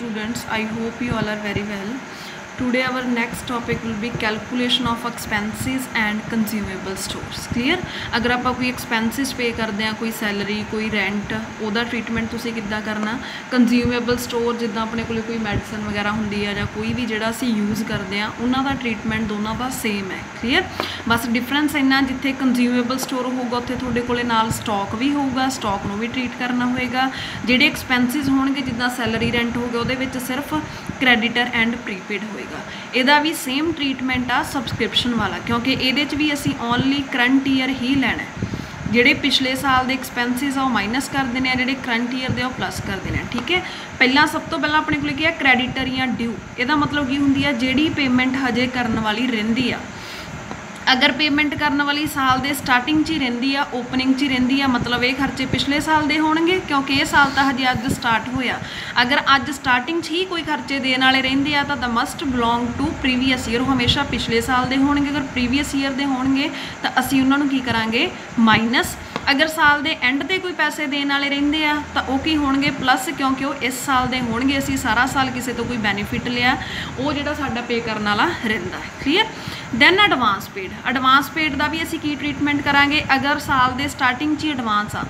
students, I hope you all are very well. Today our next topic will be calculation of expenses and consumable stores. Clear? अगर आप कोई expenses पे करते हैं, कोई salary, कोई रेंट, ਉਹਦਾ ट्रीटमेंट ਤੁਸੀਂ ਕਿੱਦਾਂ ਕਰਨਾ, कंज्यूमेबल स्टोर जिद्दां अपने कोल कोई मैडिसन वगैरह ਹੁੰਦੀ है ਜਾਂ कोई भी ਜਿਹੜਾ ਅਸੀਂ यूज़ करते हैं ਉਹਨਾਂ ਦਾ ट्रीटमेंट ਦੋਨਾਂ ਦਾ सेम है। क्लीयर? बस डिफरेंस ਇੰਨਾ ਜਿੱਥੇ कंज्यूमेबल स्टोर ਹੋਊਗਾ ਉੱਥੇ ਤੁਹਾਡੇ ਕੋਲੇ ਨਾਲ ਸਟਾਕ ਵੀ ਹੋਊਗਾ, ਸਟਾਕ ਨੂੰ ਵੀ ट्रीट करना ਹੋਏਗਾ। ਜਿਹੜੇ एक्सपेंसिस ਹੋਣਗੇ ਜਿੱਦਾਂ सैलरी रेंट हो गया ਉਹਦੇ ਵਿੱਚ सिर्फ क्रेडिटर एंड प्रीपेड होएगा। ਇਹਦਾ भी सेम ट्रीटमेंट आ सबसक्रिप्शन वाला, क्योंकि ਇਹਦੇ 'ਚ भी ਅਸੀਂ ओनली करंट ईयर ही ਲੈਣਾ। ਜਿਹੜੇ पिछले साल ਦੇ एक्सपेंसिस ਆ ਉਹ माइनस कर देने ਆ, ਜਿਹੜੇ करंट ईयर ਦੇ ਉਹ प्लस कर देने ਆ। ठीक है, ਪਹਿਲਾਂ सब तो पहला अपने को क्या क्रेडिटर या ड्यू, ਇਹਦਾ मतलब की ਹੁੰਦੀ ਆ ਜਿਹੜੀ पेमेंट हजे करन वाली ਰਹਿੰਦੀ आ। अगर पेमेंट करने वाली साल के स्टार्टिंग च ही रहिंदी आ, ओपनिंग च ही रहिंदी आ, मतलब ये खर्चे पिछले साल के होणगे क्योंकि ये साल तो हजे अज स्टार्ट होया। अगर अज स्टार्टिंग च ही कोई खर्चे देने वाले रहिंदे आ तो must belong to previous year, हमेशा पिछले साल के होणगे। अगर प्रीवियस ईयर के होणगे तो असीं उन्हां नूं की करांगे माइनस। अगर साल के एंड ते कोई पैसे देने वाले रहिंदे आ तो वो की होणगे प्लस, क्योंकि वो इस साल के होणगे। असीं सारा साल किसी तो कोई बेनीफिट लिया, वो जिहड़ा साडा पे करने वाला रहिंदा है। Clear? Then advance paid, advance paid का भी असी की ट्रीटमेंट करांगे। अगर साल के स्टार्टिंग च एडवांस आ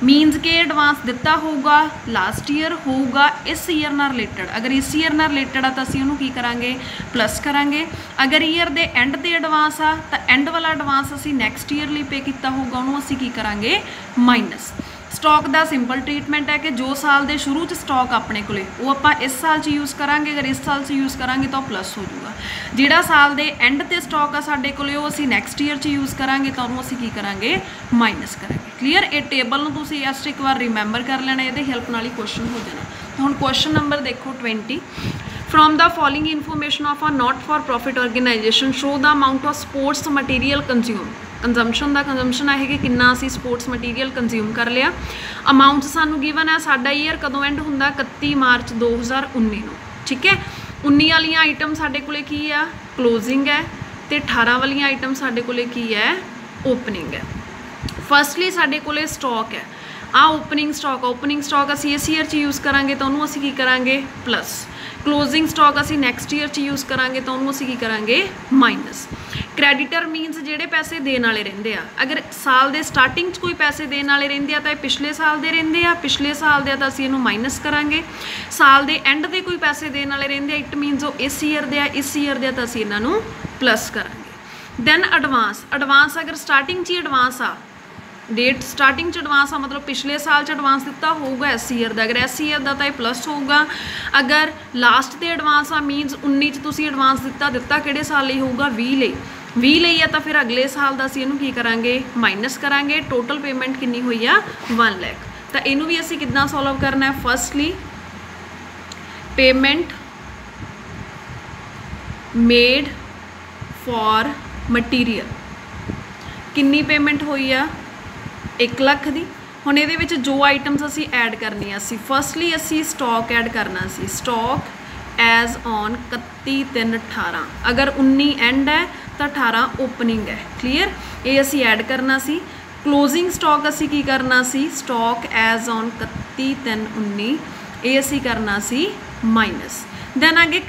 मीनस के एडवांस दिता होगा लास्ट ईयर होगा इस ईयर नाल रिलेटेड, अगर इस ईयर नाल रिलेटेड आ तो असी उहनूं की करांगे प्लस करांगे। अगर ईयर के एंड ते एडवांस आ तो एंड वाला एडवांस असी नैक्सट ईयर लिए पे किया होगा उहनूं असी की करांगे माइनस। स्टॉक का सिंपल ट्रीटमेंट है कि जो साल के शुरू च स्टॉक अपने कोले वो आपां इस साल च यूज़ करांगे, अगर इस साल च यूज़ करांगे तो प्लस हो जाऊगा। जिहड़ा साल के एंड ते स्टॉक आ साडे कोले वो असीं नैक्सट ईयर च यूज़ करांगे तो उहनूं असीं की करांगे माइनस करांगे। क्लीयर? ये टेबल नूं तुसीं जस्ट एक बार रिमैंबर कर लेना, ये हेल्प नाल ही क्वेश्चन हो जाना। तो हुण क्वेश्चन नंबर देखो 20, from the following information of a not for profit organisation show the amount of sports material consume. Consumption का कंजम्पशन है कि कितना असी स्पोर्ट्स मटीरियल कंज्यूम कर लिया। अमाउंट सानू गिवन है, साडा ईयर कदों एंड हुंदा 31 मार्च 2019 नूं। ठीक है, 19 वाली आइटम साडे कोले की है क्लोजिंग है, तो 18 वाली आइटम साडे कोले की है ओपनिंग है। फर्स्टली साडे कोले स्टॉक है, आ ओपनिंग स्टॉक असी इस ईयर च यूज़ करांगे तो उन्होंने असी की करांगे प्लस। क्लोजिंग स्टॉक असी नैक्सट ईयर च यूज़ करांगे तो उन्होंने असी की करांगे माइनस। क्रेडिटर मीनस जेडे पैसे देने वाले रहिंदे आ, अगर साल के स्टार्टिंग कोई पैसे देने वाले रहिंदे आ तो पिछले साल के रहिंदे आ, पिछले साल के तो असीं इहनूं माइनस करांगे। साल के एंड के कोई पैसे देने वाले रहिंदे आ, इट मीनस वो इस ईयर दे आ, इस ईयर दे तो असीं इन्हां नूं प्लस करांगे। दैन एडवांस अगर स्टार्टिंग च ही एडवांस आ, डेट स्टार्टिंग एडवांस आ मतलब पिछले साल च एडवांस दिता होगा इस ईयर का, अगर इस ईयर का तो यह प्लस होगा। अगर लास्ट ते एडवांस आ मीनस 19 च तुसीं एडवांस दिता किहड़े साल लई होगा 20 लई है तो फिर अगले साल का असीं इहनूं की करांगे माइनस करांगे। टोटल पेमेंट कितनी हुई आ 1 लाख। तो इनू भी असीं किद्दां सॉल्व करना है, firstly payment made for material, कितनी पेमेंट हुई आ 1 लाख दी। हुण इहदे विच जो आइटम्स असीं ऐड करनी सी, फर्स्टली असीं स्टॉक ऐड करना सी, स्टॉक एज ऑन 31/3/18, अगर 19 एंड है तो 18 ओपनिंग है। क्लीयर? ये असी ऐड करना सी। क्लोजिंग स्टॉक असी की करना सी, स्टॉक एज ऑन 31/3/19, ये असी करना सी माइनस। दैन आगे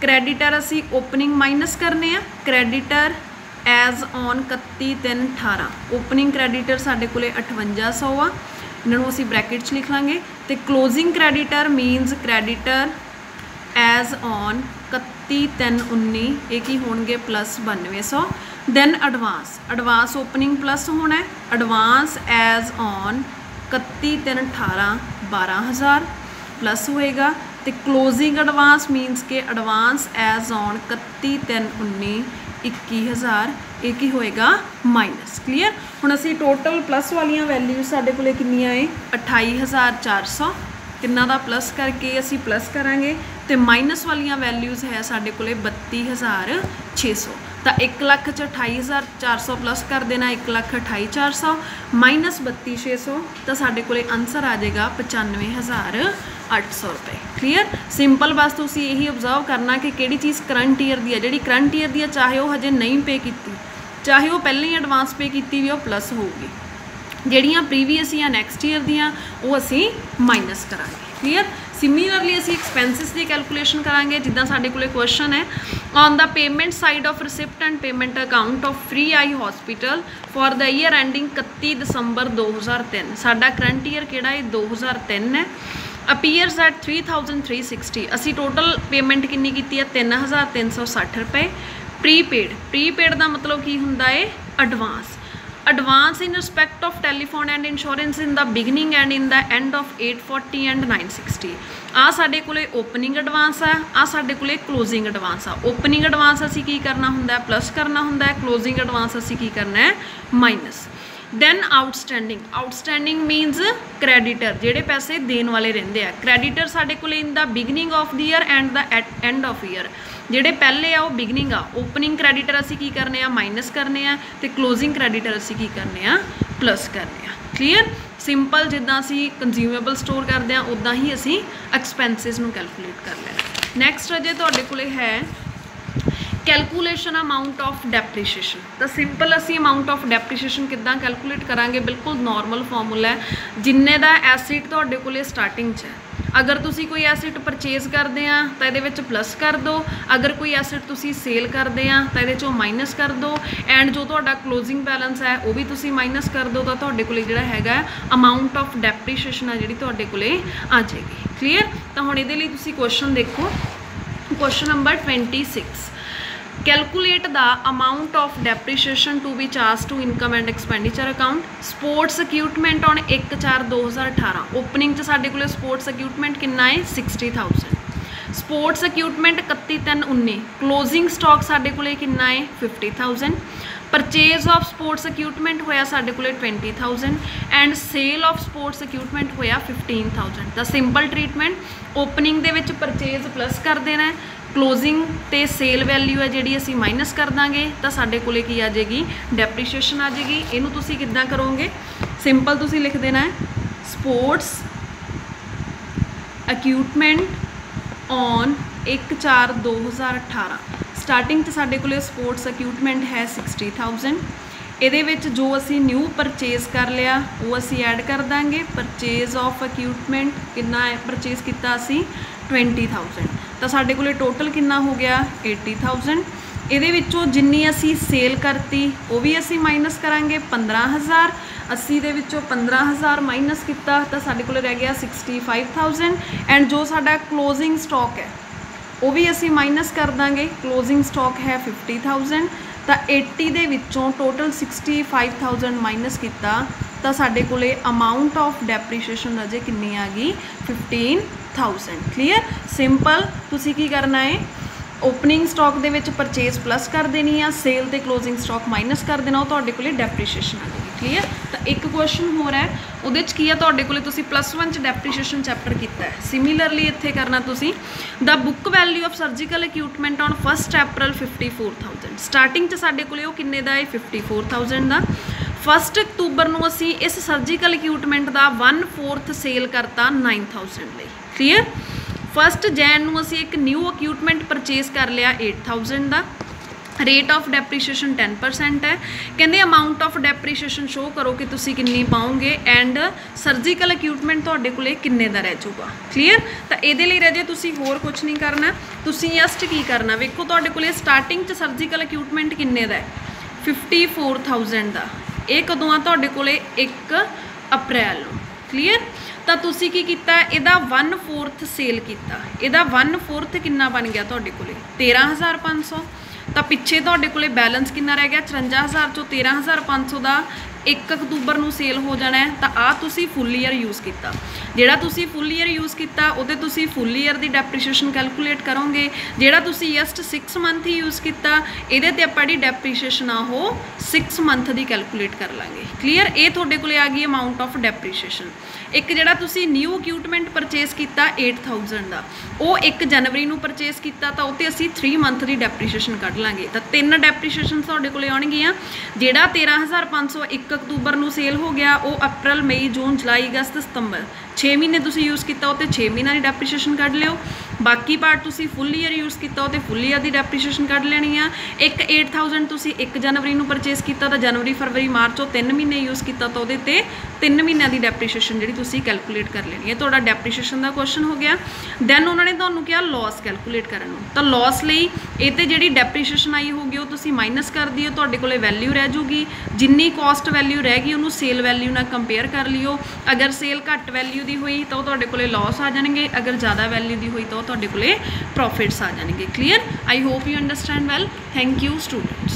क्रेडिटर असी ओपनिंग माइनस करने हैं, creditor as on 31/3/18, opening creditor साडे कोले 5800 आ, इन्होंने असी ब्रैकेट च लिख लांगे। तो closing creditor minus creditor as on 31/3/19, ये की होणगे plus 9200। Then advance opening plus होना है, एडवांस एज ऑन 31/3/18 12000 प्लस होएगा। तो क्लोजिंग एडवांस मीनस के एडवांस एज ऑन 31/3/19 21,000, ये की होएगा माइनस। क्लीयर? हुण असीं टोटल प्लस वालियां वैल्यूज साडे कोले कितनियां है 28,400, तिन्नां दा प्लस करके असी प्लस करांगे। तो माइनस वालियां वैल्यूज़ है साडे कोले 32,600। तो 1 लाख च 28,400 प्लस कर देना 1,28,400 माइनस 32,600, तो साडे कोले आंसर आ जाएगा 95,800 रुपये। क्लीयर? सिंपल बस तुसीं यही ऑब्जर्व करना कि किहड़ी चीज़ करंट ईयर दी है, जिहड़ी करंट ईयर दी है चाहे वो हजे नहीं पे की, चाहे वो पहले ही एडवांस पे की भी वो प्लस होगी। ਜਿਹੜੀਆਂ प्रीवियस या नैक्सट ईयर दियां वो असी माइनस करांगे। क्लीयर? सिमिलरली असी एक्सपेंसिस की कैलकुलेशन करांगे जिद्दां साडे कोले क्वेश्चन है on the payment side of receipt and payment account of free eye hospital for the year ending 31 दिसंबर 2003 साडा करंट ईयर किहड़ा है 2003 है अपीयर्स एट 3360 असी टोटल पेमेंट कितनी की है 3360 रुपए प्रीपेड का मतलब की हुंदा है advance in respect of telephone and insurance in the beginning and in the end of 840 and 960 आ साडे कोले ओपनिंग एडवांस आ साडे कोले क्लोजिंग एडवांस आ ओपनिंग एडवांस असी की करना हुंदा है प्लस करना हुंदा है क्लोजिंग एडवांस असी की करना है माइनस दैन आउटस्टैंडिंग मीनस क्रैडिटर जेडे पैसे देने वाले रहिंदे आ क्रैडिटर साडे कोले in the beginning of the year and the end of year जेडे पहले आ वो बिगनिंग आ ओपनिंग क्रैडिटर असी की करने आ माइनस करने आ ते क्लोजिंग क्रैडिटर असी की करने आ प्लस करने आ क्लीयर सिंपल जिद्दां असी कंज्यूमेबल स्टोर करते हैं उदां ही असी एक्सपेंसिस नूं कैलकुलेट कर लेना नैक्सट अजे तुहाडे कोले है कैलकुलेशन अमाउंट ऑफ डेप्रीशिएशन तो सिंपल असी अमाउंट ऑफ डेप्रीशिएशन किद्दां कैलकुलेट करांगे बिल्कुल नॉर्मल फॉर्मूला है जिन्ने दा एसिड तुहाडे कोले स्टार्टिंग च है अगर तुसी कोई एसिड परचेज करते हैं तो ये प्लस कर दो अगर कोई एसिड तुसी सेल करते हैं तो ये माइनस कर दो एंड जो तुहाडा क्लोजिंग बैलेंस है वो भी तुसी माइनस कर दो तो तुहाडे कोले जिहड़ा हैगा अमाउंट ऑफ डेप्रीशिएशन है जिहड़ी तुहाडे कोले आ जाएगी क्लीयर तो हुण इहदे लई तुसी क्वेश्चन देखो question number 26 calculate the amount of depreciation to be charge to income and expenditure account sports equipment on 1/4/2018 opening च साडे कोले स्पोर्ट्स इक्विपमेंट कितना है 60,000 स्पोर्ट्स इक्विपमेंट 31/3/19 क्लोजिंग स्टॉक साडे कोले कितना है 50,000 परचेज ऑफ स्पोर्ट्स इक्विपमेंट होया साडे कोले 20,000 and sale of sports equipment होया 15,000 द सिंपल ट्रीटमेंट ओपनिंग दे विच परचेज प्लस कर देना है क्लोजिंग ते सेल वैल्यू है जिहड़ी असी माइनस कर दांगे तो साडे कोले की आ जाएगी डेप्रीशिएशन आ जाएगी इनू तुसी किद्दां करोगे सिंपल तुसी लिख देना है स्पोर्ट्स इक्विपमेंट ऑन 1/4/2018 स्टार्टिंग साडे कोले स्पोर्ट्स इक्विपमेंट है 60,000 ਇਹਦੇ ਵਿੱਚ जो असी न्यू परचेज कर लिया वो असी ऐड कर देंगे परचेज ऑफ इक्विपमेंट कितना है परचेज किया असी 20,000 तो साडे कोले टोटल कितना हो गया 80,000 ਇਹਦੇ ਵਿੱਚੋਂ ਜਿੰਨੀ ਅਸੀਂ सेल करती वो भी असी माइनस करांगे 15,000 80 ਦੇ ਵਿੱਚੋਂ 15,000 माइनस किया तो साडे कोले रह गया 65,000 एंड जो साडा क्लोजिंग स्टॉक है वो भी असी माइनस कर देंगे क्लोजिंग स्टॉक है 50,000 तो 80 ਦੇ ਵਿੱਚੋਂ टोटल 65,000 माइनस किया तो साडे कोले अमाउंट ऑफ डेप्रीशिएशन अजे कितनी आ गई 15,000 क्लीयर सिंपल तुसी की करना है ओपनिंग स्टॉक दे विच परचेज प्लस कर देनी है सेल ते क्लोजिंग स्टॉक माइनस कर देना वो तुहाडे कोले डेप्रीशिएशन आ जाएगी क्लीयर तो एक क्वेश्चन हो रहा है उहदे च की है तुहाडे कोले तुसी +1 च डेप्रीशिएशन चैप्टर किया है सिमिलरली इत्थे करना तुसी the book value of surgical equipment on 1 April 54,000 starting च साडे कोले वो किन्ने दा है 54,000 दा 1 अक्तूबर नूं असी इस सर्जिकल इक्विपमेंट का 1/4 सेल करता 9,000 लई क्लीयर 1 जैन नूं असी एक न्यू इक्विपमेंट परचेज कर लिया 8,000 का रेट ऑफ डेप्रीशिएशन 10% है कहते अमाउंट ऑफ डेप्रीशिएशन शो करो कि तुसी किन्नी पाओगे एंड सर्जिकल इक्विपमेंट तुहाडे कोले किन्ने दा रह जाऊगा क्लीयर तो ये रह जाए तुसी होर कुछ नहीं करना तुसी जस्ट की करना वेखो तुहाडे कोले स्टार्टिंग च सर्जिकल इक्विपमेंट किन्ने दा है 54,000 का ये कदों आ तुहाडे कोले 1 अप्रैल नूं क्लीयर तो तुसी की कीता इहदा 1/4 सेल किया इहदा 1/4 कितना बन गया तुहाडे कोले 13,500 तो पिछे तुहाडे कोले बैलेंस कितना रह गया 54,000 चों 13,500 का 1 अक्तूबर नूं सेल हो जाना है तो आ तुसी फुल ईयर यूज़ किया जिहड़ा तुसी फुल ईयर यूज़ किया उहदे तुसी फुल ईयर की डेप्रीशिएशन कैलकुलेट करोगे जिहड़ा तुसी जस्ट 6 मंथ ही यूज़ किया इहदे ते आपां दी डेप्रीशिएशन आ हो 6 मंथ की कैलकुलेट कर लांगे क्लीयर ये तुहाडे कोले आ गई अमाउंट ऑफ डेप्रीशिएशन एक जिहड़ा तुसी न्यू इक्विपमेंट परचेज किया 8,000 का वो 1 जनवरी नूं परचेज किया तो उत्ते असी 3 मंथ की डेप्रीशिएशन कढ लांगे तो 3 डेप्रीशिएशन तुहाडे कोले आउणगीਆਂ जिहड़ा 13,500 1 अक्तूबर नूं सेल हो गया वो अप्रैल मई जून जुलाई अगस्त सितंबर 6 ਮਹੀਨੇ ਤੁਸੀਂ यूज़ किया तो 6 महीनों की डेप्रीसीएशन कढ़ लियो, बाकी पार्ट तुसी फुल ईयर यूज़ किया तो फुल ईयर की डेप्रीसीएशन कढ़ लेनी आ। एक 8000 तुसी 1 जनवरी नूं परचेज किया तो जनवरी फरवरी मार्च 3 महीने यूज़ किया तो वो 3 महीनों की डेप्रीसीएशन जी तुसी कैलकुलेट कर लेनी है। तुहाडा डेप्रीसीएशन का क्वेश्चन हो गया। दैन उन्होंने तुहानूं कहा लॉस कैलकुलेट करन नूं, तो लॉस लई ये तो जी डेप्रीसीएशन आई होगी वो तुसी माइनस कर दिओ, तुहाडे कोले वैल्यू रह जूगी, जिन्नी कॉस्ट वैल्यू रहेगी उन्होंने सेल वैल्यू नाल कंपेयर कर लियो। अगर सेल घट वैल्यू की हुई तो तुहाडे कोले लॉस आ जाएंगे, अगर ज़्यादा वैल्यू की हुई तो तुहाडे कोले प्रॉफिट्स आ जाएंगे। Clear? I hope you understand well. Thank you students.